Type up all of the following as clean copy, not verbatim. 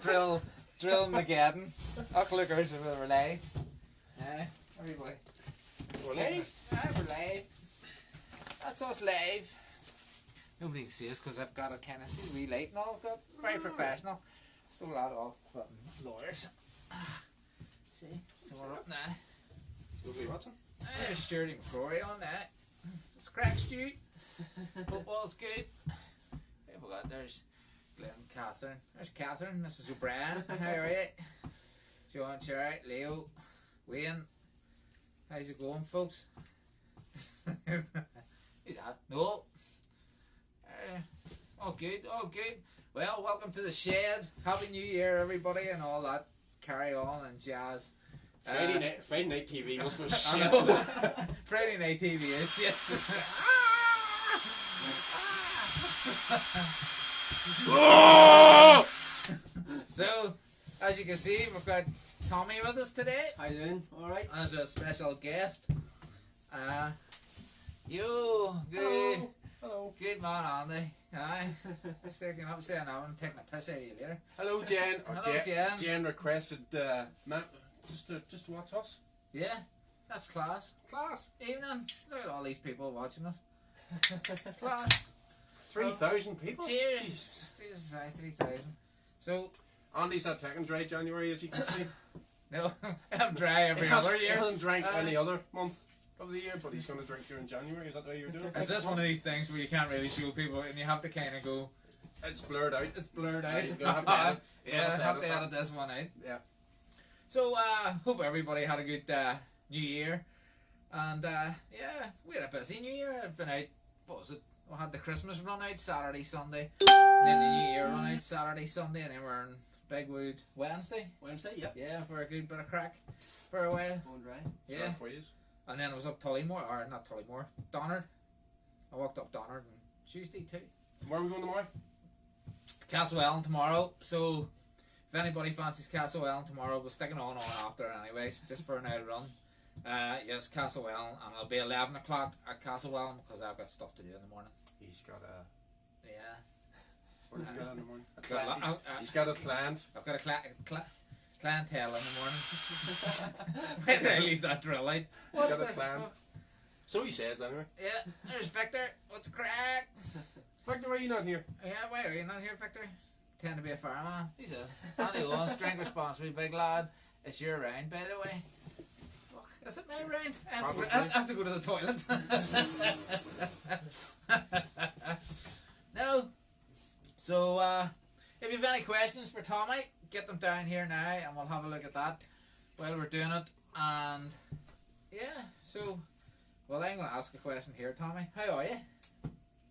Drill Mageddon. Lookers we're live. Everybody. We're live? We're live. That's us live. Nobody can see us because I've got a kind of wee light and all. Got very professional. Still a lot of lawyers. See? So we're up now. Lovely Watson. There's Sturdy McCrory on that. It's crack Stu. Football's good. There's Glenn, Catherine. There's Catherine, Mrs. O'Brien. How are you? John, Cherry, Leo, Wayne. How's it going, folks? Who's that? Noel. All good, all good. Well, welcome to the shed. Happy New Year, everybody, and all that carry on and jazz. Friday night TV was no shit. Friday night TV is yes. So, as you can see, we've got Tommy with us today. How you doing? Alright. As a special guest. You, good. Hello. Good man, Andy. Aye. Sticking up saying I'm taking a piss out of you later. Hello, Jen. Hello, Jen. Jen requested Matt just to watch us. Yeah, that's class. Class. Evening. Look at all these people watching us. Class. 3,000 people. Cheers. Jesus. Jesus, 3,000. So, Andy's not taking dry January, as you can see. no, I'm dry every other He year. hasn't drank any other month of the year, but he's going to drink during January. Is that the way you're doing it? Is this one of these things where you can't really show people and you have to kind of go, It's blurred out. it's blurred out? You're gonna have to edit. Yeah, I have to edit this one out. Yeah. So, hope everybody had a good New Year. And, yeah, we had a busy New Year. I've been out, what was it? We had the Christmas run out Saturday, Sunday. Then the New Year run out Saturday, Sunday. And then we're in Bigwood Wednesday. Wednesday, yeah. Yeah, for a good bit of crack for a while. Going dry. Yeah. For you. And then I was up Tullymore, or not Tullymore, Donard. I walked up Donard on Tuesday too. Where are we going tomorrow? Castlewellan tomorrow. So if anybody fancies Castlewellan tomorrow, we're sticking on after anyways, just for an old run. Yes, Castlewellan, and it'll be 11 o'clock at Castlewellan because I've got stuff to do in the morning. He's got a... Yeah. What have you got in the morning? He's I've got a client. got a clientele in the morning. Why did I leave that drill out? He's got a client. So he says anyway. Yeah, there's Victor. What's crack? Victor, why are you not here? Yeah, why are you not here, Victor? Tend to be a fireman. He's a Andy Owens, drink responsibly, big lad. It's your round, by the way. Fuck, is it my round? I have to go to the toilet. No. So, if you have any questions for Tommy, get them down here now and we'll have a look at that while we're doing it. And, yeah, so, well, I'm going to ask a question here, Tommy. How are you?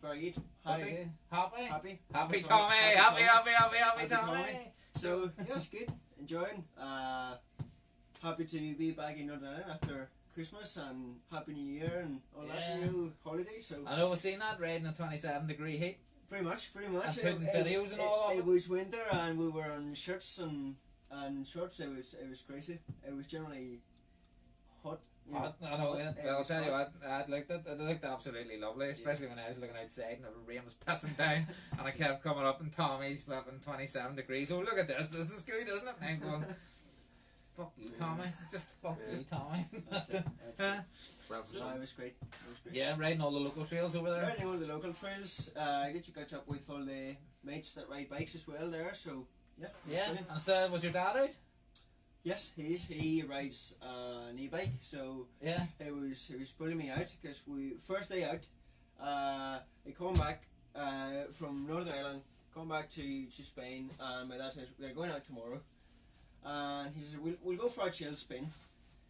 Very good. Very Happy. good. Happy? Happy. Happy Tommy. Tommy! Happy Happy Tommy! So, yes, good. Enjoying. Happy to be back in Northern Ireland after Christmas and Happy New Year and all that new holiday. So I know we've seen that riding a 27-degree heat. pretty much. And putting videos and all of it. it. It was winter and we were on shirts and shorts. It was crazy. It was generally hot. You know, I know, hot. I'll was tell you hot. what, it looked absolutely lovely, especially when I was looking outside and the rain was pissing down and I kept coming up and Tommy's flipping 27 degrees. Oh, look at this is good, isn't it? And I'm going, fuck you, Tommy. Just fuck you, Tommy. That's it. So it was great. Yeah, riding all the local trails over there. Riding all the local trails. Get to catch up with all the mates that ride bikes as well there. So yeah. Yeah, Brilliant. and so was your dad out? Yes, he rides an e-bike. So Yeah. he was pulling me out because first day out. I come back from Northern Ireland, come back to Spain, and my dad says we're going out tomorrow. And he said we'll go for a chill spin.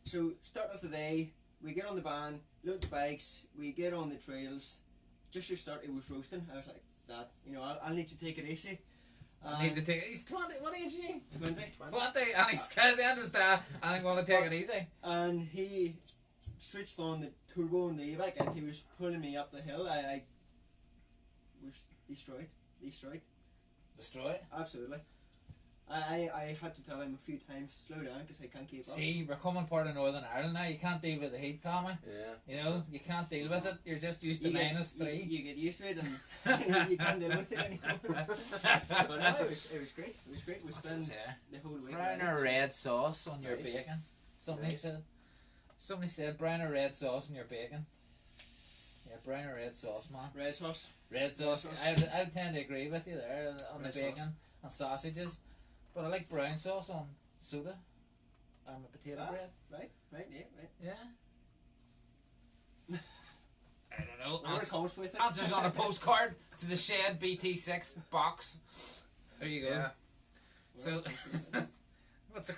So start of the day, we get on the van, load the bikes, we get on the trails. Just to start, it was roasting. I was like, Dad, I'll need to take it easy. Need to take it. He's 20. What age is he? 20. 20, and he's scared to understand. And I'm going to take it easy. And he switched on the turbo on the e-bike and he was pulling me up the hill. I was destroyed. Destroy it. Absolutely. I had to tell him a few times, slow down, because I can't keep up. See, we're coming part of Northern Ireland now. You can't deal with the heat, Tommy. Yeah. You know, you can't deal with it. You're just used to -3. You get used to it, and you can't deal with it anymore. But no, it was great. It was great. We spent the whole week. Brown or red sauce on your Nice. bacon. Somebody Nice. said brown or red sauce on your bacon. Yeah, brown or red sauce, man. Red sauce. Red sauce. sauce. I would tend to agree with you there on Red the bacon sauce. and sausages, but I like brown sauce on soda and the potato bread. Right, yeah, right. Yeah. I don't know. Whatever comes with it. Answers on a postcard to the Shed BT6 box. There you go. Yeah. So, what's the?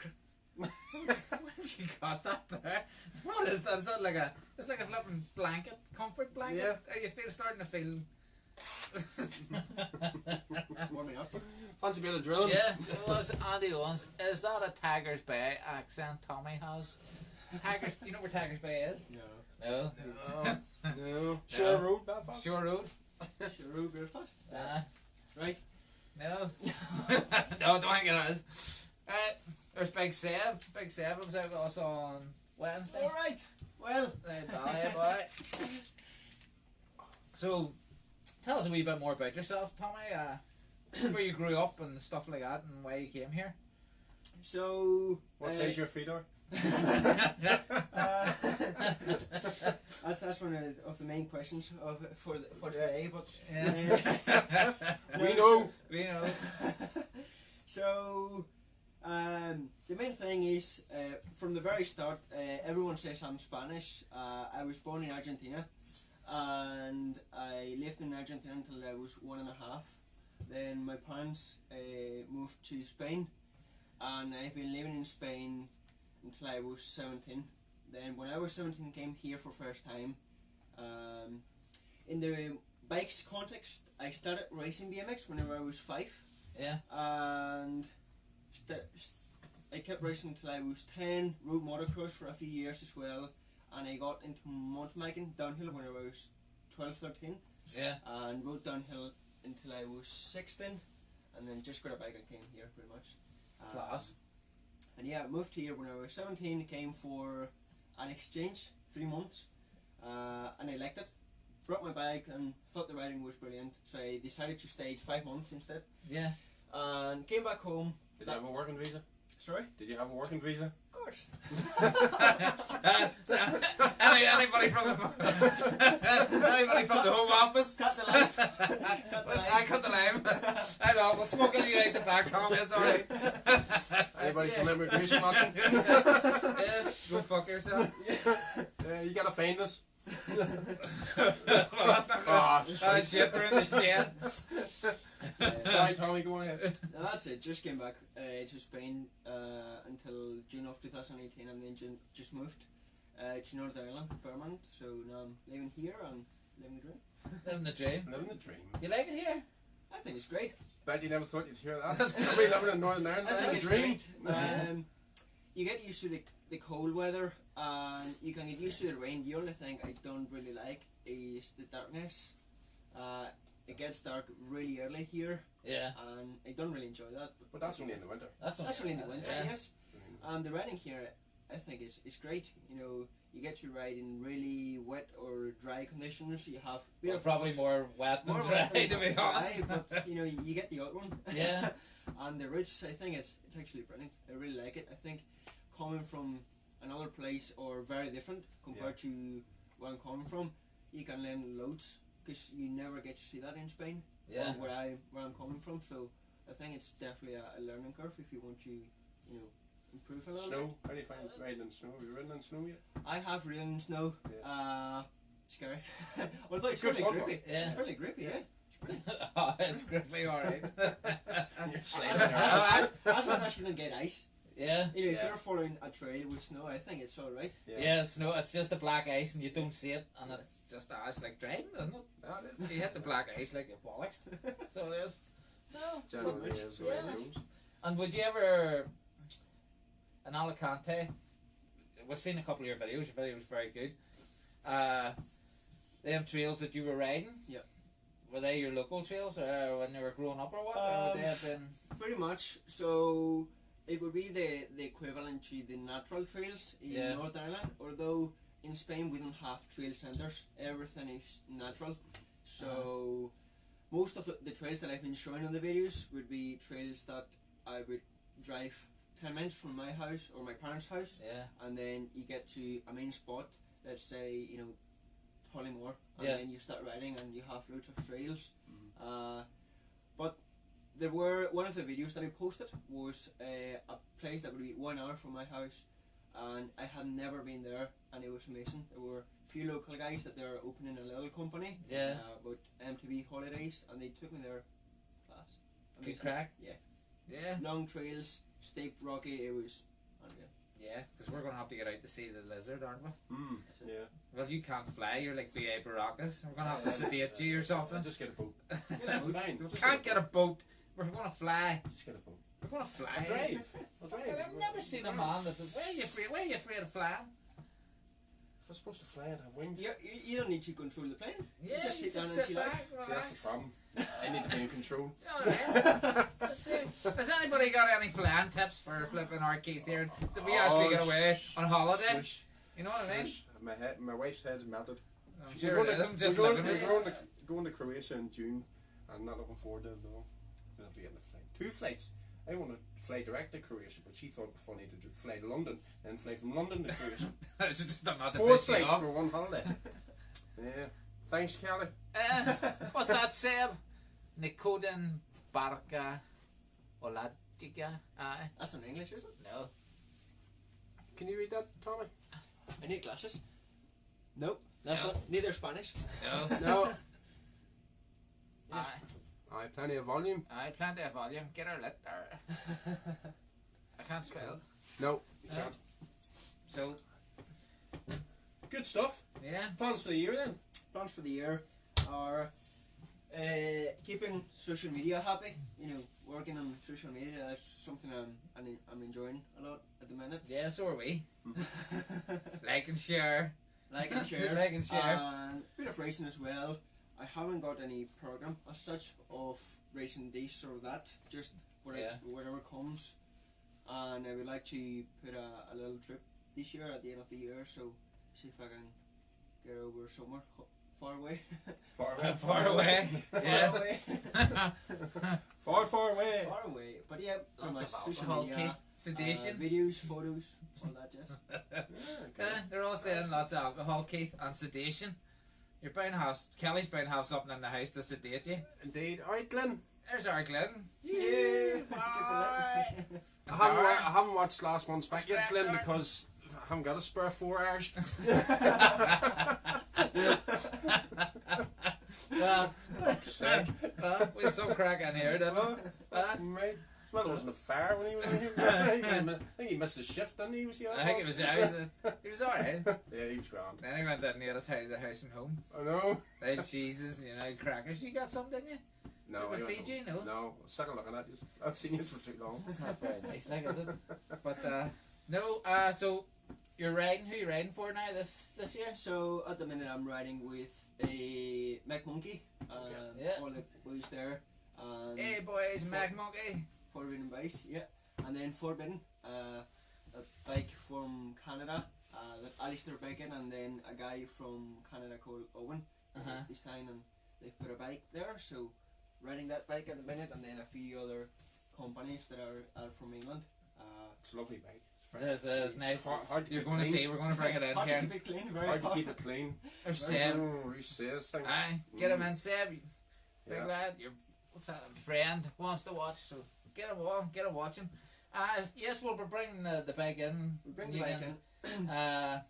Where have you got that there? What is that? Is that like a? It's like a flipping blanket, comfort blanket. Yeah. Are you starting to feel? Warming up. Fancy a bit of drilling? Yeah. So was Andy Owens? Is that a Tigers Bay accent Tommy has? Tigers. You know where Tigers Bay is? No. No. No. Shore Road, Belfast. Shore Road. Sure, Belfast. Right. No. No, don't think it is. Right. There's Big Seb. Big Seb was out with us on Wednesday. All right. Well. Hey, boy. So, tell us a wee bit more about yourself, Tommy. Where you grew up and stuff like that, and why you came here. So. What size your feet are? That's one of the main questions for today. But Yeah. We know. We know. So, the main thing is, from the very start, everyone says I'm Spanish. I was born in Argentina, and I lived in Argentina until I was 1.5. Then my parents moved to Spain, and I've been living in Spain until I was 17. Then when I was 17, came here for first time. In the bikes context, I started racing BMX whenever I was 5. Yeah. And I kept racing until I was 10, rode motocross for a few years as well, and I got into mountain biking downhill when I was 12, 13, Yeah. and rode downhill until I was 16, and then just got a bike and came here pretty much. Class. And yeah, I moved here when I was 17, came for an exchange, 3 months, and I liked it. Brought my bike and thought the riding was brilliant, so I decided to stay 5 months instead. Yeah. And came back home. Did you have a working visa? Sorry? Did you have a working visa? Of course. So, anybody from the home office? Cut the life. Cut the life. I cut the line. I know, we'll smoke you out the back, Tommy, it's alright. Anybody from immigration watching? Yeah, go fuck yourself. You gotta find us. Well, that's not good. Oh shit, we're in the shed. Sorry, Tommy, go ahead. No, that's it. Just came back to Spain until June of 2018, and then just moved to Northern Ireland permanent. So now I'm living here and living the dream. Living the dream. Living the dream. You like it here? I think it's great. Bet you never thought you'd hear that. Somebody living in Northern Ireland, I think living it's the dream. great. You get used to the cold weather, and you can get used to the rain. The only thing I don't really like is the darkness. It gets dark really early here, Yeah. and I don't really enjoy that. But that's only in the winter. That's Especially in the winter, yeah. yes. And the riding here, I think is great. You know, you get to ride in really wet or dry conditions. You have Well, probably more wet than more dry, wet to be than honest. dry, but you know, you get the odd one. Yeah. And the routes, I think it's actually brilliant. I really like it. I think coming from another place or very different compared to where I'm coming from, you can learn loads because you never get to see that in Spain. Yeah. Or where I'm coming from. So I think it's definitely a learning curve if you want to, you know, improve a little. Snow. How do you find riding in snow? Have you ridden in snow yet? I have ridden in snow. Yeah. Scary. Although it's Good really fun, grippy. Yeah. It's really grippy, yeah. It's brilliant. Oh, it's grippy, alright. You're sliding around. As long as you don't get ice. Yeah. You know, if Yeah. you're following a trail with snow, I think it's alright. Yeah, snow, it's just the black ice and you don't see it, and it's just it's like driving, isn't it? No, it is. You hit the black ice like you're bollocks. So it is. No. Generally is the way it goes. And would you ever, in Alicante, we've seen a couple of your videos was very good. Them trails that you were riding, Yeah. were they your local trails or when you were growing up or what? Or would they have been Pretty much. So it would be the equivalent to the natural trails in Yeah. Northern Ireland. Although in Spain we don't have trail centres. Everything is natural. So most of the trails that I've been showing on the videos would be trails that I would drive 10 minutes from my house or my parents' house, Yeah. and then you get to a main spot. Let's say Hollymore, and Yeah. then you start riding and you have loads of trails. But there were one of the videos that I posted was a place that would be 1 hour from my house, and I had never been there, and it was amazing. There were a few local guys that they're opening a little company Yeah. about MTV holidays, and they took me there. Class. Good Amazing. crack. Yeah. Yeah. Long trails, steep, rocky. It was unreal. Yeah. Because we're gonna have to get out to see the lizard, aren't we? That's it. Yeah. Well, you can't fly. You're like B.A. Baracus. We're gonna have to sedate you or something. Just get a boat. Fine. Just Can't get a boat. We're gonna fly. Just get a boat. We're gonna fly. I'll drive. I'll drive. But I've never seen a man that. Where are you afraid? Where are you afraid of flying? If I'm supposed to fly, I'd have wings. You don't need to control the plane. Yeah, You just sit down and sit chill out. back, See, that's relax. the problem. I need to be in control. You know what I mean? That's it. Has anybody got any flying tips for flipping our Keith here? Did we actually get away on holiday? Shush, You know what I mean? shush. My wife's head's melted. I'm We're sure going it is. to- I'm just we're living going it. to- we're going to Croatia in June. I'm not looking forward to it at all. We'll have to get in a flight. 2 flights. I want to fly direct to Croatia, but she thought it was funny to fly to London and fly from London to Croatia. It's just not to 4 piss you flights off. for one holiday. Yeah. Thanks, Kelly. What's that, Seb? Nikodin Barka Oladiga? Aye. That's not English, is it? No. Can you read that, Tommy? I need glasses. Nope. That's No. not. Neither Spanish. No. No. Aye. Aye, plenty of volume. Aye, plenty of volume. Get her lit there. I can't spell. No, you No. can't. So, Good stuff. yeah. Plans for the year then? Plans for the year are keeping social media happy. Working on social media. That's something I'm enjoying a lot at the minute. Yeah, so are we. Like and share. Like and share. Like and share. And a bit of racing as well. I haven't got any program as such of racing this or that. Just whatever comes. And I would like to put a little trip this year at the end of the year. So see if I can get over somewhere far away. Far away. Far away. Yeah. Far away. Far, far away. Far away. But yeah, pretty Lots much of social alcohol, media, Keith. Sedation. videos, photos, all that jazz. They're all saying lots of alcohol, Keith, and sedation. You're bound to have, Kelly's bound to have something in the house to sedate you. Indeed. Alright, Glenn. There's our Glenn. Yeah. I haven't watched last month's back yet, Glenn, Darren. because I haven't got a spare 4 hours. With some crack in here, didn't we? Mate. Well, there wasn't a fire when he was here. I think he missed his shift, didn't he? Was he I think it was, he was alright. Yeah, he was grand. Then he went in and ate us out of the house and home. I know. Old cheeses, old crackers. You got some, didn't you? No, Did we I don't feed you? No. No, I was sick of looking at you. I've seen you for too long. It's not very nice, like, is it? But, no, so, you're riding, who are you riding for now this year? So at the minute I'm riding with a Mac Monkey. Yeah. All the boys there. Hey boys, Mag Monkey. Forbidden base, yeah. And then Forbidden, a bike from Canada, that Alistair Bacon, and then a guy from Canada called Owen. Uh-huh. This time, and they've put a bike there, so riding that bike at the minute, and then a few other companies that are from England. It's a lovely bike. It's nice. Hard to You're keep going to clean. see, we're going to bring it in Hard to here. keep it clean, very Hard to hard. keep it clean. There's Seb. You say this thing. Aye, get him in, Seb. Big Yeah. lad, your what's that? Friend wants to watch, so get him on, get him watching. Yes, we'll be bringing the bike in. We bring You the bike can, in. in a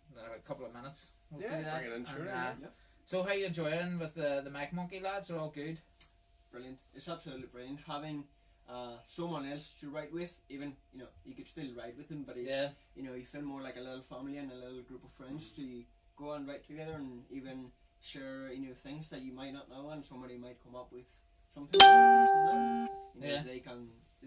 couple of minutes. We'll Yeah, do that. bring it in, sure, And, yeah. So how you enjoying with the Mac Monkey lads? Are all good? Brilliant. It's absolutely brilliant. Having someone else to ride with, even, you could still ride with them, but it's, Yeah. you feel more like a little family and a little group of friends to go and ride together and even share, things that you might not know, and somebody might come up with something that Yeah. they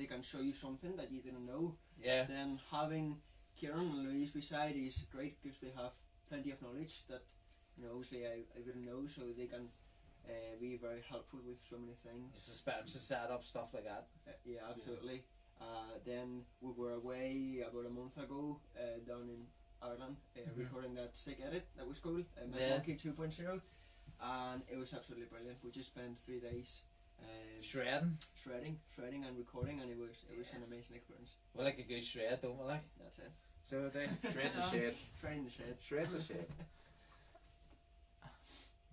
can show you something that you didn't know. Yeah. Then having Kieran and Louise beside is great because they have plenty of knowledge that obviously I wouldn't know, so they can be very helpful with so many things. Suspension setup, stuff like that. Yeah, absolutely. Then we were away about a month ago down in Ireland recording that sick edit that was cool, Monkey 2.0, and it was absolutely brilliant. We just spent 3 days shredding and recording, and it was an amazing experience. We like a good shred, don't we? Like That's it. so they Shred the shed. Shredding the shed. Shred the shed.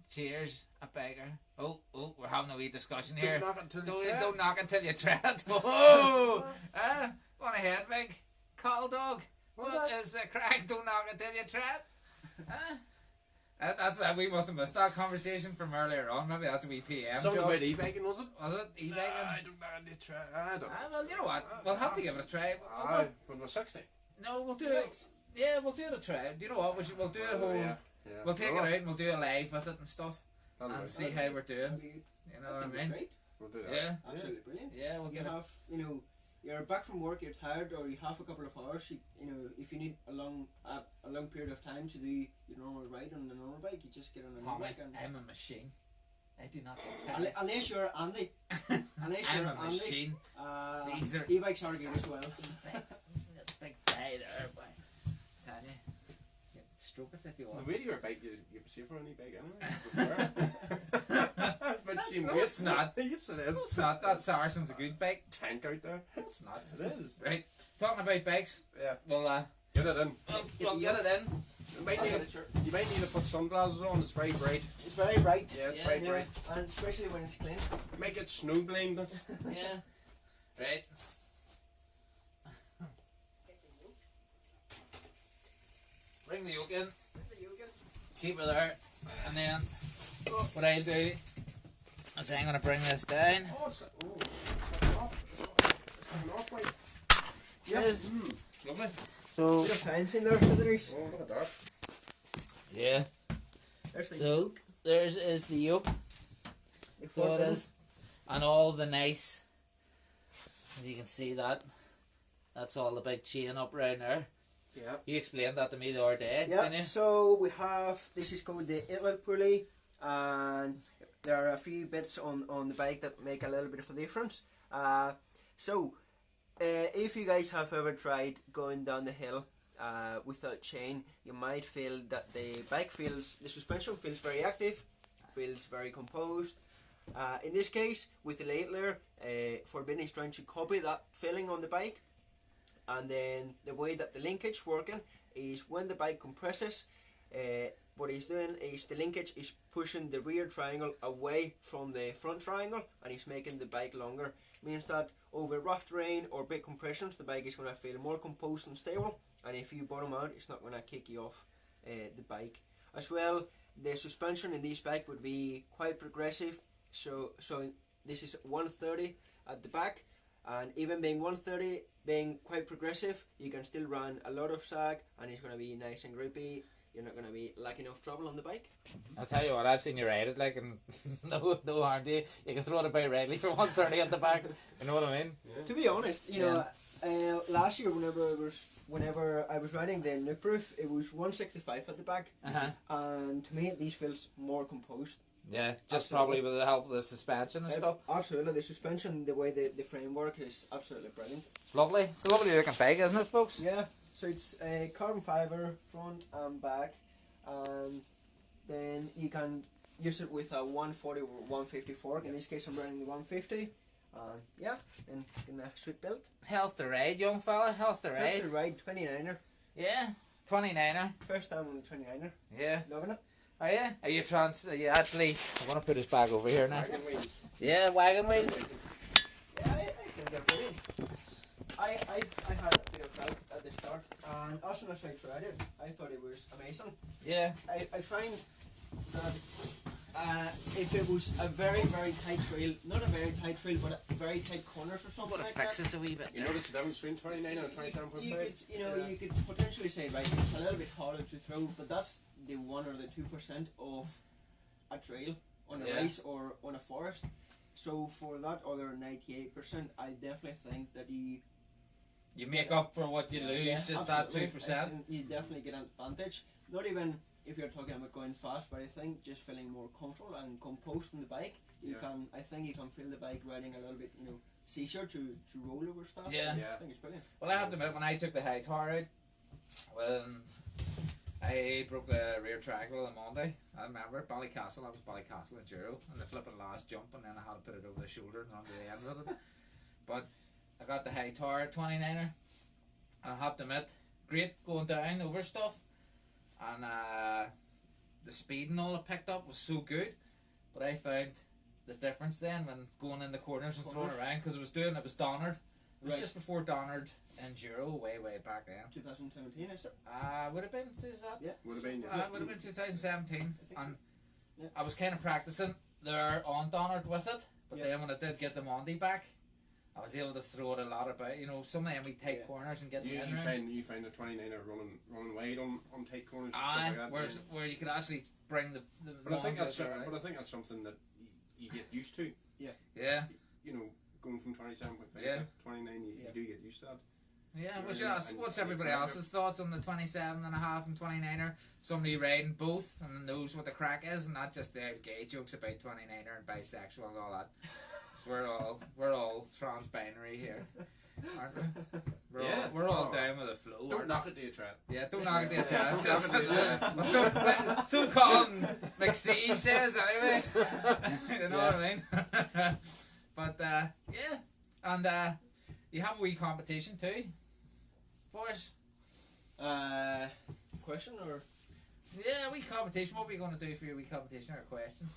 cheers, a beggar. Oh, we're having a wee discussion here. Don't knock until you try. Don't knock until you tread. Oh, go on ahead, big call dog. What is the crack? Don't knock until you tread. That's we must have missed that conversation from earlier on. Maybe that's a wee PM. Something job. about e-baking, was it? Was it e-baking? I don't know. I need to try. I don't know. Well, you know what? We'll have to give it a try. When we're 60. No, we'll do it. Yeah, we'll do it a try. Do you know what? We'll do a whole. Yeah. We'll take it out and we'll do a live with it and stuff, That'll and work. see how we're doing. That'd be- You know I what I think it's mean? great. We'll do that. Yeah, Absolutely brilliant. yeah. We'll You get it. have, you're back from work, you're tired, or you have a couple of hours. If you need a long period of time to do your normal ride on a normal bike, you just get on a normal Tommy, bike. And I'm a machine. I do not. unless you're Andy, unless I'm you're a Andy, machine. These are e-bikes are good as well. big guy there, boy. Tanya, you can stroke it if you The want. weight of your bike, you're safer on e-bike anyway. But same No, weight. it's not. Yes, it It's is. not. That Saracen's a good bike. Tank out there. It's not. It is. Right. Talking about bikes. Yeah. Well, Get it in. we'll get it in. You might need to put sunglasses on. It's very bright. It's very bright. Yeah, it's Yeah, very Yeah, bright. and especially when it's clean. Make it snow blindness. Yeah. Right. Bring the yoke in. Keep it there. And then what I'll do is I'm going to bring this down. Oh, it's coming off. It's coming off, right? Yes. Lovely. So, Bit of science in there, Feathers. Oh, look at that. yeah. There's the So, there's is the yoke. So it is. And all the nice, you can see that. That's all the big chain up around there. Yeah. You explained that to me the other day, Yeah, didn't you? so we have, this is called the Itwell pulley, and there are a few bits on the bike that make a little bit of a difference. If you guys have ever tried going down the hill without chain, you might feel that the suspension feels very active, feels very composed. In this case, with the Latler, Forbidden is trying to copy that feeling on the bike. And then the way that the linkage working is when the bike compresses, what he's doing is the linkage is pushing the rear triangle away from the front triangle, and he's making the bike longer. Means that over rough terrain or big compressions, the bike is going to feel more composed and stable, and if you bottom out, it's not going to kick you off the bike. As well, the suspension in this bike would be quite progressive. So this is 130 at the back, and even being 130, being quite progressive, you can still run a lot of sag, and it's going to be nice and grippy. You're not going to be lacking of trouble on the bike. I'll tell you what, I've seen you ride it, like, and no harm to you. You can throw it about regularly for 130 at the back. You know what I mean? Yeah. To be honest, last year whenever I was riding the Nuke Proof, it was 165 at the back, and to me these feels more composed. Yeah, just Absolutely. probably with the help of the suspension and stuff. Absolutely, the suspension, the way the framework is absolutely brilliant. It's lovely. It's a lovely looking bike, isn't it, folks? Yeah, so it's a carbon fibre front and back, and then you can use it with a 140 or 150 fork. In this case, I'm running the 150. Yeah, and in a sweet build. Health to ride, young fella. Health to First ride. to ride 29er. Yeah, 29er. First time on the 29er. Yeah. Loving it. Are you? Are you actually? I want to put his bag over here now. Wagon wheels. Yeah, wagon wheels. Yeah, I think they're brilliant. I had a bit of doubt at the start, and as soon as I tried it, I thought it was amazing. Yeah. I find that if it was a very, very tight trail, not a very tight trail, but a very tight corners or something like that, Fix this a wee bit. You notice the difference between 29 and 27.5? you could potentially say, right, it's a little bit harder to throw, but that's the 1 or the 2% of a trail on a Yeah. race or on a forest. So for that other 98%, I definitely think that You make up for what you lose, just absolutely. that 2%. You definitely get an advantage. Not even if you're talking about going fast, but I think just feeling more comfortable and composed on the bike, you Yeah. can. I think you can feel the bike riding a little bit, easier to roll over stuff. Yeah. Yeah. I think it's brilliant. Well, I have to admit, when I took the high tower out, when I broke the rear triangle on Monday, I remember Ballycastle, that was Ballycastle Enduro, and the flipping last jump, and then I had to put it over the shoulder and run to the end with it. But I got the high tower 29er, and I have to admit, great going down over stuff, and the speed and all it picked up was so good, but I found the difference then when going in the corners and throwing around, because it was Donard. It was Right. just before Donard Enduro, way back then. 2017, is it? Would have been, is that? Yeah. Would have been. Would have been 2017, I think and so. Yeah. I was kind of practicing there on Donard with it, but Yeah. then when I did get the Monday back, I was able to throw it a lot about, some of them we take Yeah. corners and get them You in round. find the 29er running wide on tight corners. and stuff Aye, like that, where you could actually bring the But I think ones that's out there, but I think that's something that you get used to. yeah. You know, going from 27.5 Yeah. to 29, you Yeah. do get used to that. Yeah, what's, Yeah, yours, and- what's and everybody you else's thoughts on the 27.5 and 29er? Somebody riding both and knows what the crack is, and not just the gay jokes about 29er and bisexual and all that. So we're all trans-binary here, aren't we? We're all Oh. down with the flow. Don't knock it till you try it. Yeah, don't knock it down. Don't knock it till you try it. So Colin McSee says anyway. You know what I mean? But yeah, and you have a wee competition too, boys. Question or? Yeah, wee competition. What are we going to do for your wee competition or question?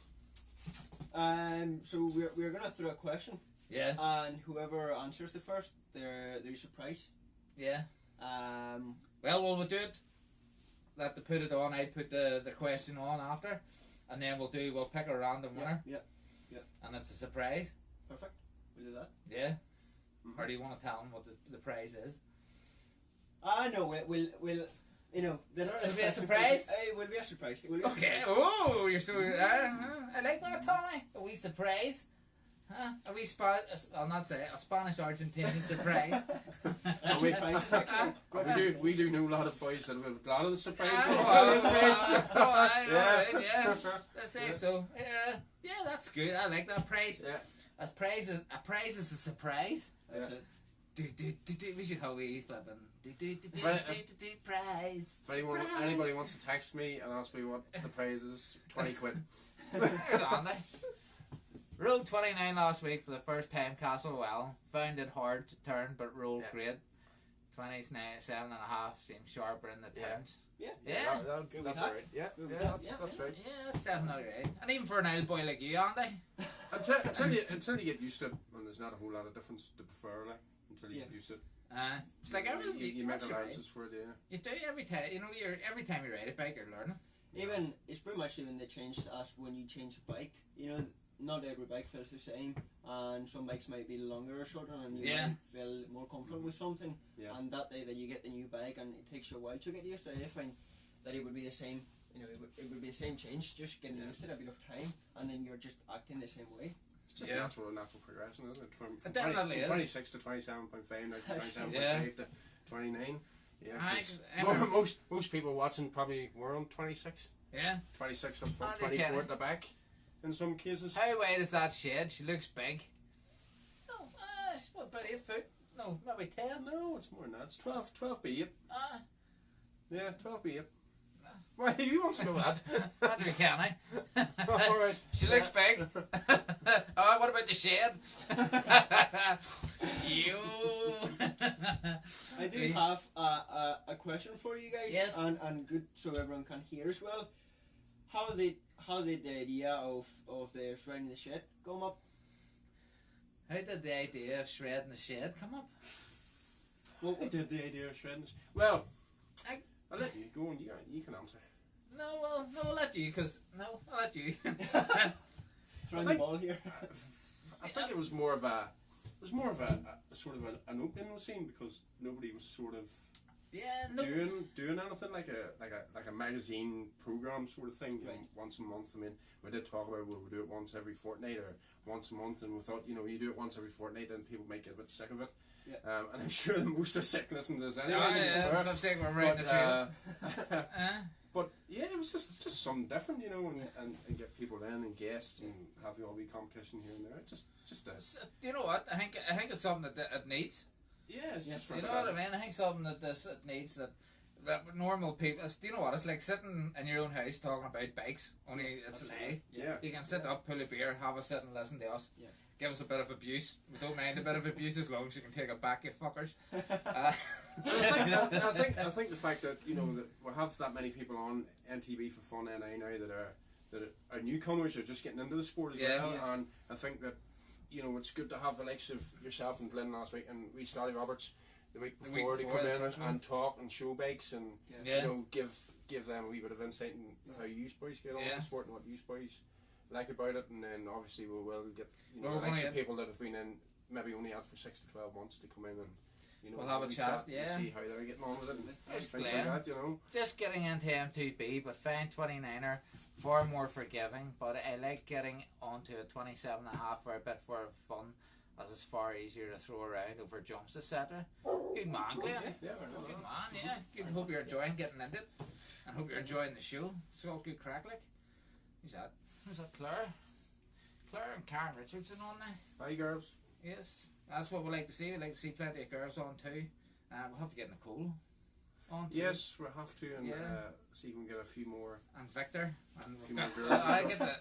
So we're gonna throw a question, Yeah, and whoever answers the first, there's a prize. yeah. Um, Well, we'll do it. Let the put it on. I put the question on after, and then we'll pick a random winner. Yeah. And it's a surprise. Perfect. We'll do that. Yeah. Mhm. Or do you want to tell them what the prize is? No, we'll It'll be a surprise? It will be a surprise. It will be a Okay. surprise. Oh, you're so. I like that, Tommy. A wee surprise. Huh? A wee I'll not say it, a Spanish Argentinian surprise. Actually, prizes, actually. We do know a lot of boys that have a lot of the surprise. Yeah. That's it. So yeah, that's good. I like that prize. Yeah. A prize is a surprise. That's it. We should have a flipping. Prize. If anybody wants to text me and ask me what the prize is, 20 quid. There's on there. Rode 29 last week for the first time, Castlewell. Found it hard to turn, but rolled great. 27.5 seems sharper in the Yeah. turns. Yeah. Yeah. That'll give With that that? right. Yeah, With yeah, that, that's right. Yeah, that's definitely right. And even for an old boy like you, Andy. Until you get used to it, and there's not a whole lot of difference to prefer, like, until you Yeah. get used to it. It's like everything. You make that's right. allowances for it, yeah. You do every time. Every time you ride a bike, you're learning. Even it's pretty much even they changed us when you change a bike. Not every bike feels the same, and some bikes might be longer or shorter, and you Yeah. might feel more comfortable with something. Yeah. And that day that you get the new bike, and it takes you a while to get used to it, I find that it would be the same. It would be the same change, just getting Yeah. used to it a bit of time, and then you're just acting the same way. It's just Yeah. natural progression, isn't it? From It definitely is. 26 to 27.5, now to 27.5 Yeah. to 29. Yeah, I- 'cause I- most people watching probably were on 26. Yeah. 26 up front, Okay. 24 at the back in some cases. How wide is that shed? She looks big. Oh, it's about 8 foot. No, maybe 10. No, it's more than that. It's 12 by 8. Yeah, 12 by 8. No. Why, you want to know that? Andrew Kenny. Alright. She looks big. Oh, what about the shed? You. I do have a question for you guys, Yes. and good so everyone can hear as well. How did the idea of the shredding the shed come up? How did the idea of shredding the shed come up? What did the idea of shredding? Well, I- I'll let you go and you can answer. No, I'll let you, I'll let you. Throwing the ball here. I think it was more of a sort of an opening scene because nobody was sort of Yeah, no. doing anything like a magazine program sort of thing, Right. once a month. I mean, we did talk about will we do it once every fortnight or once a month, and we thought, you do it once every fortnight, then people might get a bit sick of it. Yeah. And I'm sure that most are sick listening to this anyway. Yeah, I'm saying we're right in the But, trails. But yeah, it was just something different, you know, and get people in and guests and have the wee competition here and there. Just You know what? I think it's something that it needs. yeah, it's just for You know fun. what I mean? I think something that it needs that normal people. Do you know what? It's like sitting in your own house talking about bikes. Only it's an A. Yeah. You can sit up, pull a beer, have a sit and listen to us. Yeah. Give us a bit of abuse. We don't mind a bit of abuse as long as you can take it back, you fuckers. I think the fact that you know that we have that many people on MTB for Fun NA now that are newcomers are just getting into the sport as Yeah. well, and I think that you know it's good to have the likes of yourself and Glenn last week and we Scotty Roberts the week The week before to before, come the in first one. and talk and show bikes and Yeah. you know give them a wee bit of insight in how you boys get on Yeah. the sport and what you boys like about it, and then obviously we will get you know Well, the likes we're of gonna people that have been in maybe only out for 6 to 12 months to come in and you know We'll have a wee chat, and yeah. see how they're getting on with it and There's things Glenn. like that, you know. Just getting into M2B, but fine 29er, far more forgiving, but I like getting onto a 27.5 for a bit more fun, as it's far easier to throw around over jumps, etc. Good man, Glenn. Yeah, Good man, yeah. Good. Hope you're enjoying getting into it, and hope you're enjoying the show. It's all good crack, like. Who's that? Who's that? Claire? Claire and Karen Richardson on there. Hi girls. Yes, that's what we like to see. We like to see plenty of girls on too. We'll have to get Nicole on too. Yes, we'll have to and Yeah. see if we can get a few more. And Victor. And Few we've more got, girls. I get the.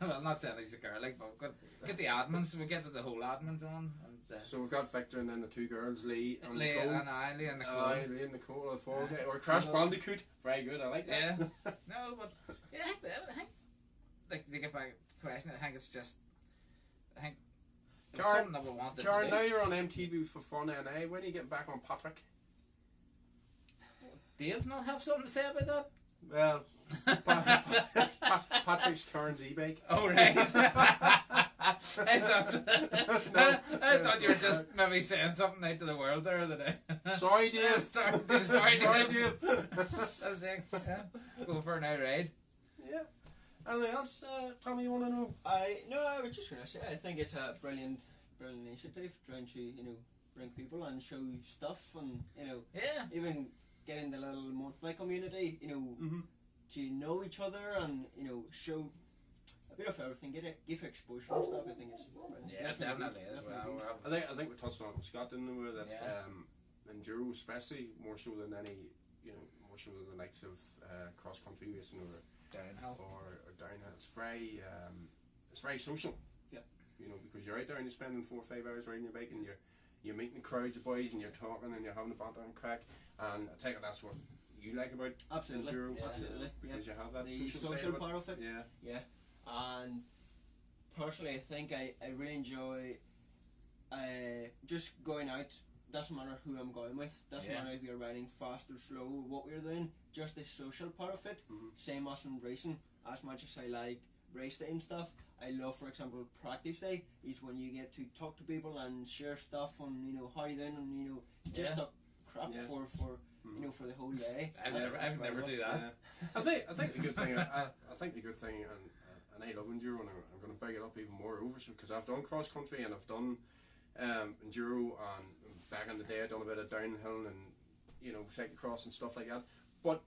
Well, not saying he's a girl, like, but we've got get the admins. We get the whole admins on. And, So we've got Victor and then the two girls, Lee and Lee Nicole. and Lee and Nicole. Lee and Nicole on the Fall Aye. Guy. Or Crash Well, Bandicoot. Very good, I like that. Yeah. No, but yeah, I think like to get back to the question, I think it's just it's Karen- something that we wanted Karen, to now do. you're on MTV for Fun NA. When are you getting back on Patrick? Dave not have something to say about that? Well, Patrick's Karen's e-bike. Oh right. I thought you were just maybe saying something out to the world there the day. Sorry, Dave. sorry, sorry, Sorry, Dave. Dave. I was saying, yeah, let's go for an out ride. Yeah. Anything else, Tommy, you want to know? I was just gonna say I think it's a brilliant initiative trying to bring people and show stuff and Yeah. even getting the little mountain bike community Mm-hmm. to know each other and show a bit of everything, give exposure and stuff. I think it's brilliant. Yeah, definitely as well. I think we touched on it with Scott, didn't we? That Yeah. enduro, especially more so than any, more so than the likes of cross country racing or Downhill. downhill. It's very social. Yeah. Because you're out there and you're spending 4 or 5 hours riding your bike and you're meeting crowds of boys and you're talking and you're having a banter and crack. And I take it that's what you like about Absolutely, enduro, Yeah. absolutely. because you have that The social side social of it. part of it. Yeah. And personally, I think I really enjoy just going out. Doesn't matter who I'm going with. Doesn't Yeah. matter if you're riding fast or slow. What we're doing, just the social part of it. Mhm. Same as in racing. As much as I like race day and stuff, I love, for example, practice day. Is when you get to talk to people and share stuff on how you doing and just Yeah. talk crap Yeah. for for the whole day. I've That's never very do good. that. Yeah. I think the good thing I think the good thing and I love enduro and I'm going to big it up even more over because I've done cross country and I've done enduro and back in the day I've done a bit of downhill and cyclocross and stuff like that. But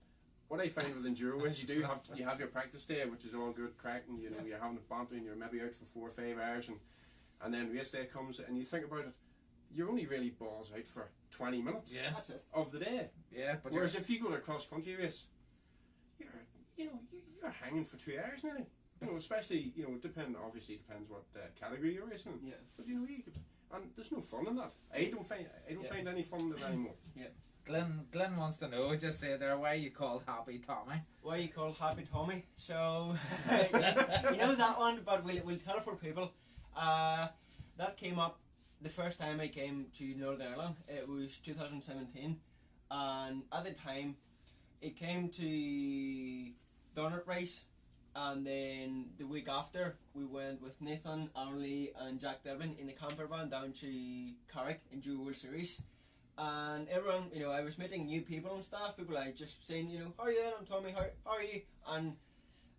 what I find with enduro is you have your practice day, which is all good crack, and you're having a banter and you're maybe out for 4 or 5 hours and then race day comes and you think about it, you're only really balls out for 20 minutes Yeah. That's it. of the day. Yeah, but Whereas if you go to a cross country race, you're hanging for 2 hours nearly. Especially depends what category you're racing in. Yeah. But and there's no fun in that. I don't find any fun in it anymore. Glenn wants to know, just say there, why you called Happy Tommy? Why you call Happy Tommy? So you know that one, but we'll tell it for people. That came up the first time I came to Northern Ireland. It was 2017, and at the time, it came to Donut Race, and then the week after we went with Nathan, Arlie, and Jack Devlin in the camper van down to Carrick in Enduro World Series. And everyone, I was meeting new people and stuff. People I just saying, how are you? I'm Tommy. How are you? And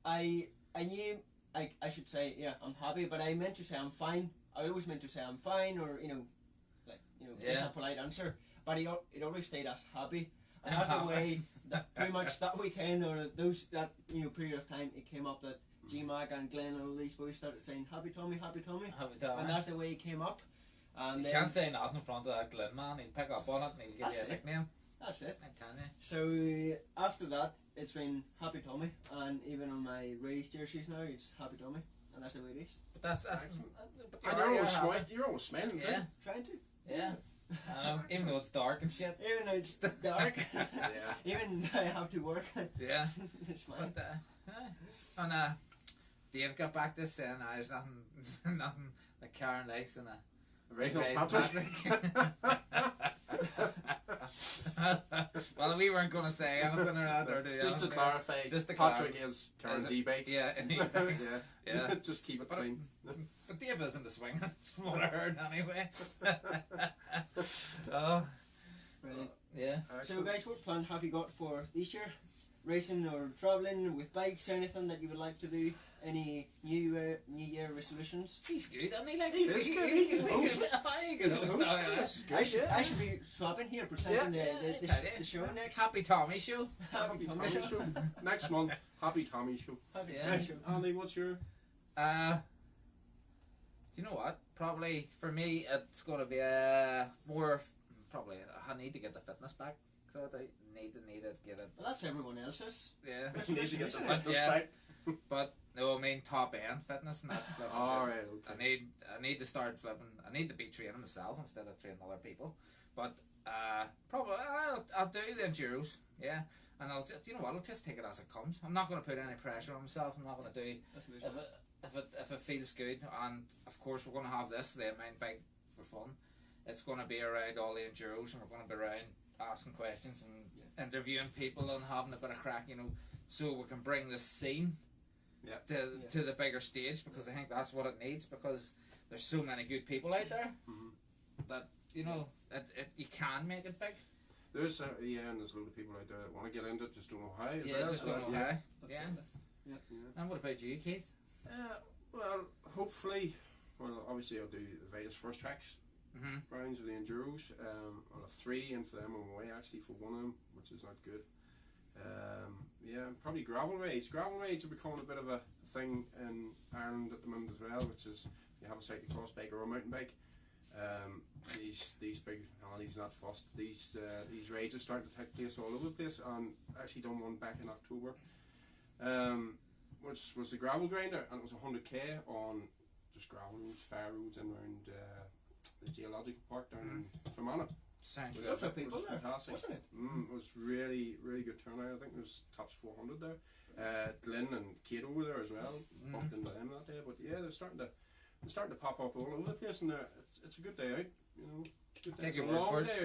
I knew I should say, yeah, I'm happy, but I meant to say I'm fine. I always meant to say I'm fine, or just Yeah. a polite answer. But it always stayed as happy. And that's the way that pretty much that weekend or that period of time it came up that G-Mac and Glenn and all these boys started saying Happy Tommy, Happy and Tommy. that's the way it came up. And You can't say nothing in front of that Glen man. He'll pick up on it and he'll give That's you a it. nickname. that's it. I tell you. So after that, it's been Happy Tommy, and even on my raised jerseys now, it's Happy Tommy, and that's the way it is. But that's Excellent. but And you're always smiling, Yeah, Trying to, yeah. I know. Even though it's dark and shit. even though it's dark, Yeah. even though I have to work, Yeah. it's fine. But and Dave got back to saying there's nothing nothing that Karen likes in a Rachel Ray Patrick. Well, we weren't going to say anything or that or do Just to anything. clarify, Just to Patrick clarify. is Karen's Is it? e-bike. Yeah, in the yeah. Yeah. Just keep it But- clean. But Dave isn't the swing. That's what I heard anyway. Oh, Brilliant. yeah. So Excellent. guys, what plan have you got for this year? Racing or travelling with bikes? Anything that you would like to do? Any New Year resolutions? He's good, isn't he? Like, He is good. He can host. He can host. Yes, I should be swapping here, presenting Yeah, the show next. Happy Tommy show. Happy Tommy Tommy show. show. Next month, Happy Tommy show. Happy Yeah. Tommy show. Andy, what's your... Do you know what? Probably for me, it's going to be more. Probably I need to get the fitness back. So I need to get it. Well, that's everyone else's. Yeah. Need to get the Isn't it? fitness Yeah. back. But no, I mean top end fitness, not flipping. Alright, okay. I need to start flipping. I need to be training myself instead of training other people. But probably I'll do the enduros, yeah. And I'll you know what? I'll just take it as it comes. I'm not going to put any pressure on myself. I'm not going to do That's the if it feels good. And of course we're going to have this the main bike for fun. It's going to be around all the enduros, and we're going to be around asking questions and interviewing people and having a bit of crack, so we can bring this scene to the bigger stage, because I think that's what it needs, because there's so many good people out there that you can make it big. There's and there's a load of people out there that want to get into it, just don't know how. as Yeah, well. just don't know Yeah. how. Yeah. Yeah. And what about you, Keith? Well, hopefully, obviously I'll do the Vegas first tracks Mm-hmm. rounds of the enduros. I'll have 3 in for them on my way actually for one of them, which is not good. Probably gravel raids. Gravel raids are becoming a bit of a thing in Ireland at the moment as well, which is you have a cyclocross bike or a mountain bike. These big these not fussed. These raids are starting to take place all over the place, and I actually done one back in October, which was the gravel grinder, and it was 100k on just gravel roads, fire roads, and around the geological park down in Fermanagh. Sounds Was Lots good. of people there, fantastic. wasn't it? It was really, really good turnout. I think there was tops 400 there. Glenn and Kate over there as well. Bumped into them that day. But yeah, they're starting to pop up all over the place, and it's a good day out. Good day. Take It's your a word long for it. day out,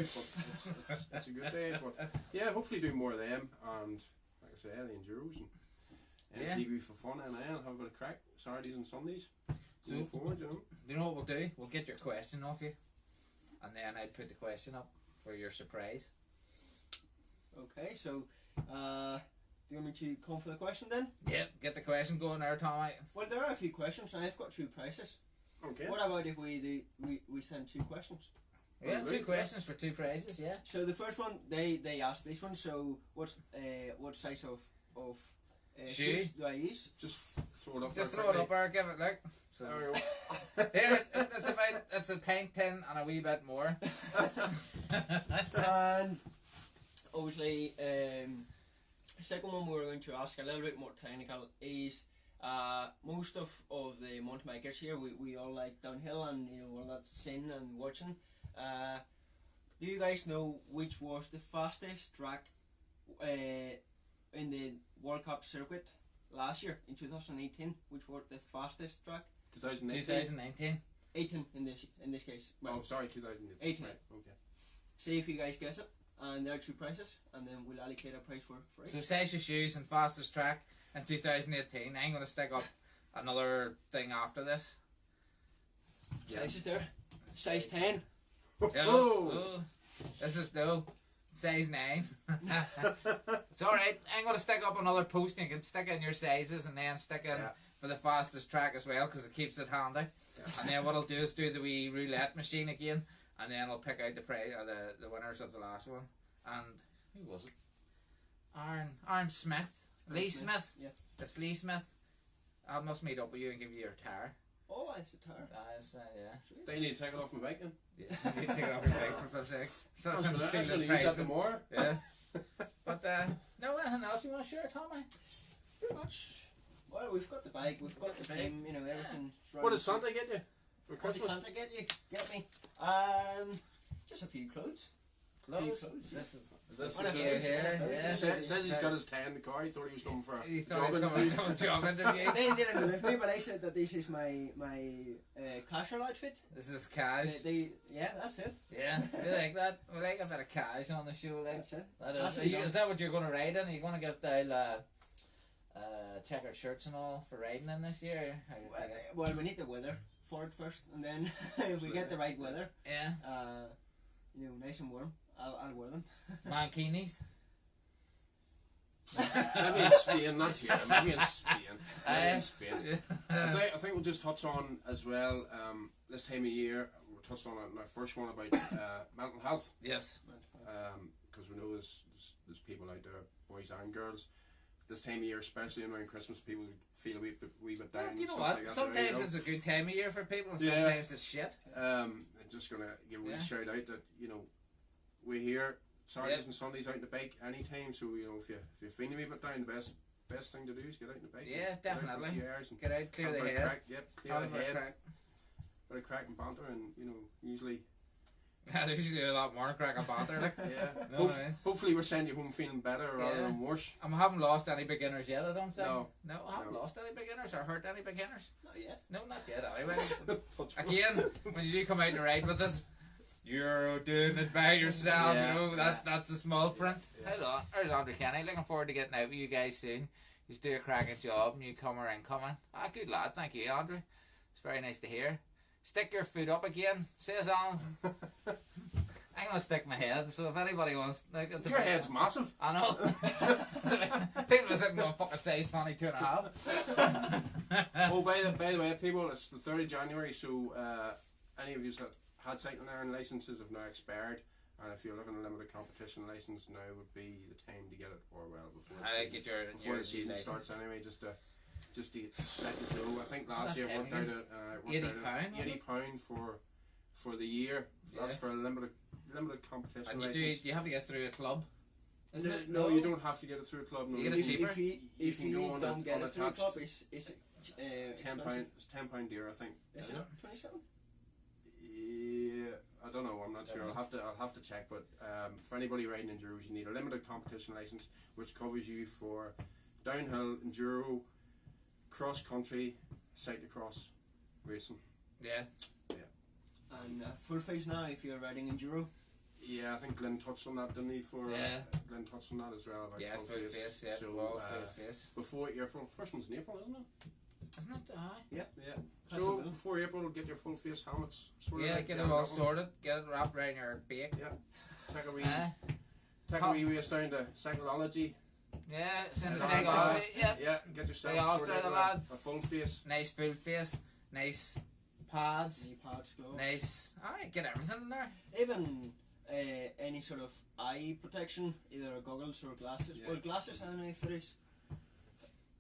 but it's a good day. But yeah, hopefully do more of them, and like I say, the enduros and Yeah. MTV for fun, and I'll have a bit of crack Saturdays and Sundays. So- Going forward, You know what we'll do? We'll get your question off you, and then I'd put the question up for your surprise. Okay, so do you want me to come for the question then? Yep, get the question going there, Tommy. Well, there are a few questions, and I've got 2 prizes. Okay. What about if we send 2 questions? Yeah, Oh, 2 really? questions for 2 prizes, yeah. So the first one, they asked this one. So what size of Shoe? shoes do I use? Just throw it up. Just there throw it quickly. up there, give it a look. So, There we go. there, it's a pint tin and a wee bit more. And obviously, second one we're going to ask a little bit more technical is most of the mountain bikers here, we all like downhill and all that seeing and watching. Do you guys know which was the fastest track in the World Cup circuit last year in 2018? Which was the fastest track? 2018. 2019. 18 in this case. Right. Oh, sorry, 2018. 18. Right, okay. See if you guys guess it, and there are 2 prizes, and then we'll allocate a prize for So each. size of shoes and fastest track in 2018. I'm going to stick up another thing after this. Sizes there. Size 10. Oh, this is size 9. It's alright. I'm going to stick up another post, and you can stick in your sizes and then stick in Yeah. for the fastest track as well, because it keeps it handy. Yeah. And then what I'll do is do the wee roulette machine again, and then I'll pick out the winners of the last one. And who was it? Aaron Smith. Lee Smith. Yeah. It's Lee Smith. I must meet up with you and give you your tire. Oh, it's a tire. Yeah. Sweet. They need to take it off my bike then. Yeah. You take it off your bike for 5 seconds. I was going to use that tomorrow. Yeah. But no, anything else you want to share, Tommy? Pretty much. Well, we've got the bike, we've got the team, you know, everything. What did Santa get you for What did Christmas? Santa get you? Get me? Just a few clothes. Clothes. Clothes, This Is this What is a this- here, yeah. Says he's got his tie in the car. He thought he was coming for a He thought he was job coming interview. to a job interview. They didn't lift me, but I said that this is my casual outfit. This is cash. Yeah, that's it. Yeah, we like that. We like a bit of cash on the show. Like That's it. that That's is. it, Is that what you're going to ride in? Are you going to get the checkered shirts and all for riding in this year? How you thinking? Well, we need the weather for it first, and then if we get the right weather, Yeah, you know, nice and warm, I'll wear them. mankinis. Maybe in Spain, not here. Maybe in Spain. Maybe in Spain. I think we'll just touch on as well. This time of year, we'll touch on our first one about mental health. Yes. Because we know there's people out there, boys and girls. This time of year, especially around Christmas, people feel a wee bit down. Yeah, do you know and stuff what? like that, Sometimes you know. it's a good time of year for people, and Yeah. sometimes it's shit. I'm just gonna give a wee Yeah. shout out that we're here Saturdays Yeah. and Sundays out in the bike anytime. So if you're feeling a wee bit down, the best thing to do is get out in the bike. Yeah, Get out for a definitely. few hours and Get out, clear have the a bit of head. crack, yep, clear Have the a bit head, of crack. bit of crack and banter, and usually There's usually a lot more crack about there. Like. yeah. No, right. Hopefully we're sending you home feeling better rather Yeah. than worse. I haven't lost any beginners yet, I don't think. No. I haven't No. lost any beginners or hurt any beginners. Not yet. No, not yet, anyway. Touch wood. Again, when you do come out to ride with us, you're doing it by yourself, Yeah, you know, yeah. that's the small print. Yeah. Hold on, there's Andrew Kenny, looking forward to getting out with you guys soon. You do a cracking job, newcomer incoming. Good lad, thank you, Andrew. It's very nice to hear. Stick your foot up again, says Alan. I'm going to stick my head, so if anybody wants... Like, it's Your head's massive. I know. People are sitting going fucking size 22.5. Oh, by the way, people, it's the 3rd of January, so any of you that had cycling iron licences have now expired, and if you're looking at a limited competition licence, now would be the time to get it, or well, before Get the season starts anyway, just to let us know. I think It's last not year it worked out heavy. at £80, £80 for the year. That's Yeah. for a limited competition And license. you have to get through a club. Isn't it? No, you don't have to get it through a club. No, You get it cheaper? If can you go on don't a- get on it through a attached. club, it's £10. It's £10 dear, I think. Is it 27? Yeah, I don't know. I'm not sure. I'll have to check. But for anybody riding enduros, you need a limited competition license, which covers you for downhill enduro, cross country, cyclocross racing. Yeah. And full face now if you're riding enduro. Yeah, I think Glenn touched on that, didn't he? Yeah. Glenn touched on that as well about Yeah, full full face. face, yeah. So Well, full face. before April, first one's in April, isn't it? Isn't it? Yeah. That's So a bit. before April, get your full face helmets. Sorted Yeah, out, get yeah, it all that one. sorted. Get it wrapped around your bake. Yeah. Take a wee, Uh, waste down to psychology. yeah, send the Yeah. psychology. Yep. Yeah, get yourself They all sorted straight, out lad. a full face. Nice full face. Nice pads. Knee pads, gloves. Nice. Alright, get everything in there. Even any sort of eye protection, either goggles or glasses. Yeah. Well, glasses anyway for this.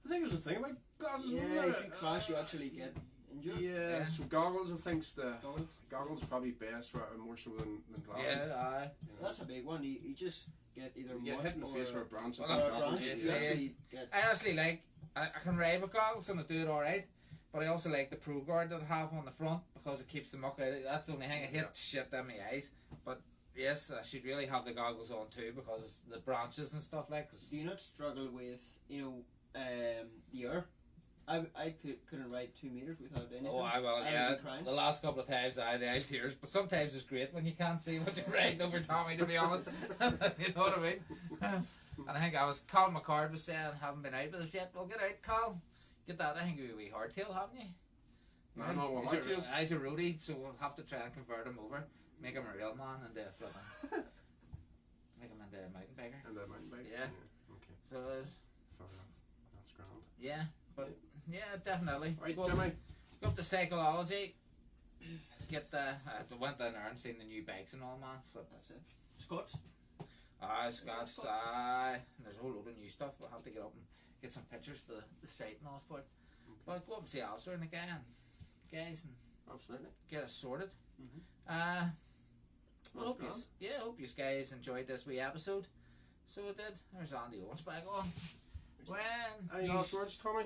I think there's a thing about glasses. isn't Yeah, there? if you crash, you actually get injured. Yeah. Yeah. So goggles, I think, Goggles. goggles are probably best for more so than glasses. Yeah, aye. You know. That's a big one. You just get either You get mud hit in the or face with a branch. Well, of that's or a goggles. branch. yes, You yeah. actually get. I actually like, I can ride with goggles and I do it alright, but I also like the Pro Guard that I have on the front because it keeps the muck out. That's the only thing I hit shit in my eyes. But yes, I should really have the goggles on too because the branches and stuff like. 'Cause Do you not struggle with the air? I couldn't ride 2 meters without anything. oh, I will, would yeah. be crying. The last couple of times I had the eye tears, but sometimes it's great when you can't see what you're riding over Tommy, to be honest. You know what I mean? And I think Colin McCord was saying, haven't been out with us yet. Well, get out, Colin. Get that. I think you're a wee hardtail, haven't you? No, no, well, he's, a, hardtail. he's a roadie, so we'll have to try and convert him over. Make him a real man and flipping. Make him into a mountain biker. And a mountain bike. Yeah. Okay. So it's, Fair enough. That's grand. yeah, but yeah, definitely. Right, Go up- Jimmy. Go up to psychology. Get the. I went down there and seen the new bikes and all, man. Flip. That's it. Scots. Scots, there's a whole load of new stuff. We'll have to get up and get some pictures for the site and all for it. But go up and see Alistair and the guys, and Absolutely. get us sorted. Mm-hmm. I hope you guys enjoyed this wee episode. So it did. There's Andy Owens back on. Any last words, Tommy?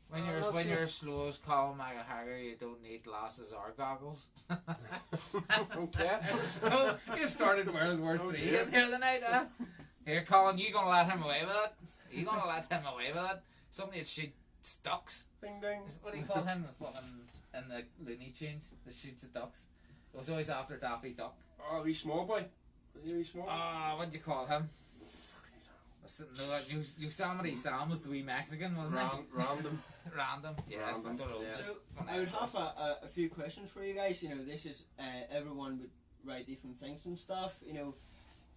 When you're slow as Colin McHagger, you don't need glasses or goggles. Okay. Oh, you've started World War Oh, 3 dear. in here tonight, huh? Here, Colin, you gonna let him away with it? You gonna let him away with it? Somebody that shoot ducks. Ding ding. What do you call him? In the Looney Tunes, that shoots the ducks. It was always after Daffy Duck. Oh, he's small boy. He's small. What do you call him? Yosemite Sam was the wee Mexican, wasn't he? Random. Random. Yeah. Random, I don't know. yeah. Just So I would have a few questions for you guys. You know, this is everyone would write different things and stuff. You know,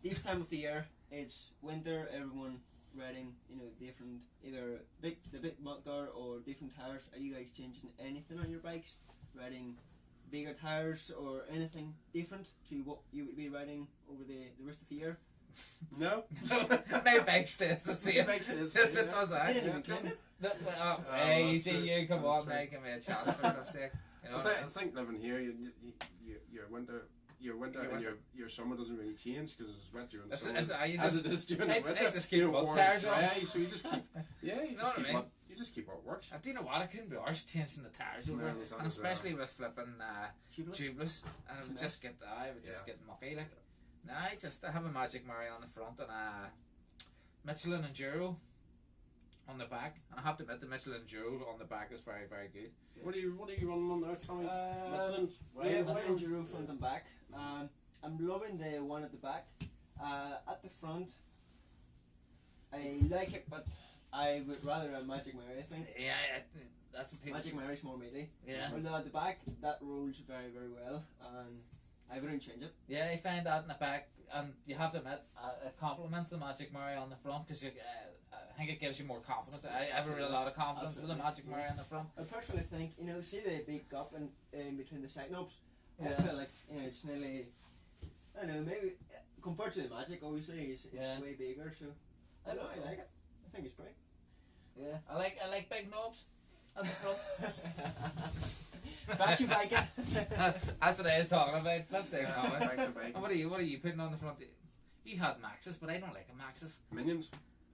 this time of the year, it's winter. Everyone writing, you know, different either the big motor or different tires. Are you guys changing anything on your bikes? Writing bigger tires or anything different to what you would be riding over the rest of the year? No. My bike stays the same. Bike stays the Yes, same, it does. I I didn't even count it. Hey, that's true. you come That's on, true. mate, give me a chance for God's sake. You know I what I think living here, your winter and your summer doesn't really change because it's wet during the summer. As it is during the winter. I just keep You're mud warm, tires it's on. dry, so you just keep. Yeah, You know what I mean? You just keep what works. I do you know what? I couldn't be arsed changing the tires over, No, there's and others especially with flipping Tubeless? tubeless, and it would Yeah. just get just Yeah. get mucky like. Nah, I have a Magic Mary on the front and a Michelin Enduro on the back, and I have to admit the Michelin Enduro on the back is very, very good. What are you running on there, Tommy? Michelin? Yeah, Why- Michelin Enduro front and back. I'm loving the one at the back. At the front, I like it, but I would rather a Magic Mary. I think Yeah, that's a people. Magic Mary's more meaty. Yeah, Although at the back, that rolls very, very well, and I wouldn't change it. yeah, I find that in the back, and you have to admit, it complements the Magic Mary on the front because I think it gives you more confidence. I have a lot of confidence with the Magic Mary on the front. I personally think, you know, see the big gap in between the side knobs. I Yeah. feel like, you know, it's nearly, I don't know, maybe compared to the Magic, obviously, it's Yeah. way bigger. So I know, I like it. I think it's great. Yeah, I like big knobs on the front. Back to biking. That's what I was talking about. Flip side comment. Back to bike. And what are you putting on the front? You had Maxis, but I don't like a Maxis. Minions.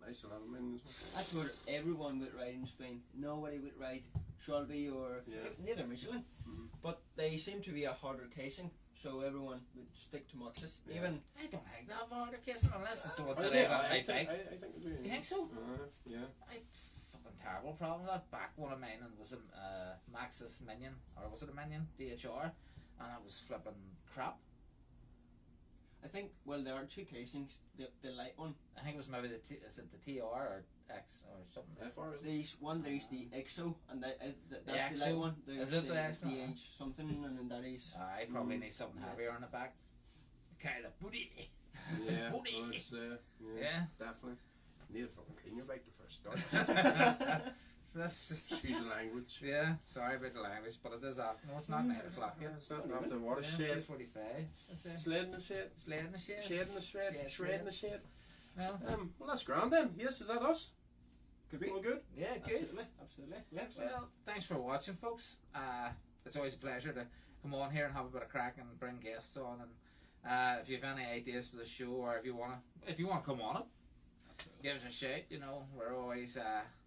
I still have minions. That's what everyone would ride in Spain. Nobody would ride Shelby or Yeah. neither Michelin, Mhm. but they seem to be a harder casing, so everyone would stick to Maxis. Yeah. Even I don't like that border casing unless it's the ones that I I got on my think bike. I think I do. You think so? Yeah. I had fucking terrible problem with that back one of mine, and was a Maxis Minion, or was it a Minion DHR, and I was flipping crap. I think, well, there are two casings. The light one, I think it was maybe is it the TR or X or something. FR is it? there's the EXO, and that's the EXO? light one. There's Is it the EXO? DH something, and then that is. I probably need something heavier on the back. Kind of booty. Yeah. Booty. Well, it's, Yeah. Definitely. You need to fucking clean your bike before it starts. That's just, Excuse the language. yeah, sorry about the language, but it is after. No, it's not 9 o'clock yet. It's not after watershed. 2:45. Sled in the shed. Sled in the shed. Shed in the shed. Shed, Shred in the shed. Well, Well, that's grand then. Yes, is that us? Could be. All good? yeah, good. Absolutely. Yeah. Well, thanks for watching, folks. It's always a pleasure to come on here and have a bit of crack and bring guests on. And if you have any ideas for the show, or if you wanna come on it, give us a shout. You know, we're always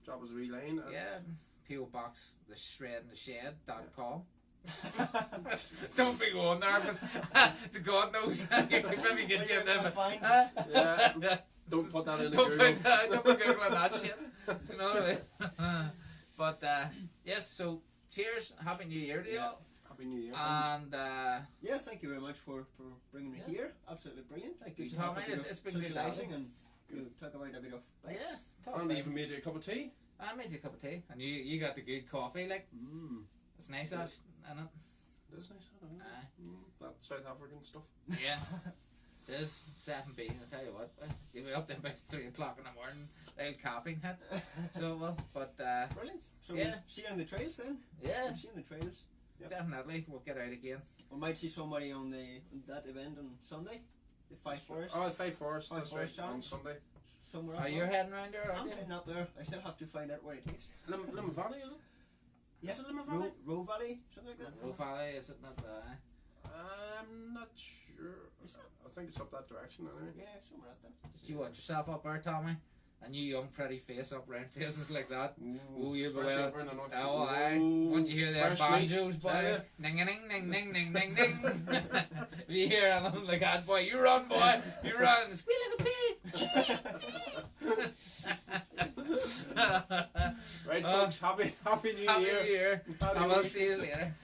Drop us a wee line. and- yeah. PO Box the shredintheshed.com. Don't be going there because the God knows you could maybe get you in them. Yeah. Don't put that in the Don't Google. be googling that shit. You know what I mean? But yes, so cheers, happy New Year to you all, Happy New Year. and Yeah, thank you very much for bringing me Yes. here. Absolutely brilliant. Thank Good you, to have Tommy. a bit It's of been good socialising having and you know, talk about a bit of bikes. yeah, talk and about even made you a cup of tea. I made you a cup of tea, and you got the good coffee. Like it's nice, Yes. and it. That's nice. I don't know. Aye. That South African stuff. Yeah. There's 7B, I'll tell you what, you'll be up there about 3 o'clock in the morning, they'll caffeine hit. So, well, but, Brilliant. So Yeah. see you on the trails then. yeah, See you on the trails. Yep. definitely, we'll get out again. We might see somebody on that event on Sunday. the Five Forest, Oh, the Five Forest. Five That's Forest right. On Challenge. Sunday. somewhere Oh, up you're north. heading around there, I'm aren't you? heading up there. I still have to find out where it is. Lim Valley, is it? Yeah. Is it Lim Valley? Roe Valley, something like that. Roe Valley, is it not I'm not sure. I think it's up that direction anyway. Yeah, somewhere up there. Did you watch yourself up there, Tommy? A new young pretty face up round places like that. Ooh, you'll be Especially well. up around the north. Oh, aye. Ooh, Once you hear their fresh meat. banjos, boy. Yeah. Ning, ning, ning, ning, ning, ning, ning. If you hear anything like that, boy, you run, boy. You run. Squeal like a pig. Right, folks. Happy New Happy Year. New Year. Happy And New we'll Year. see you later.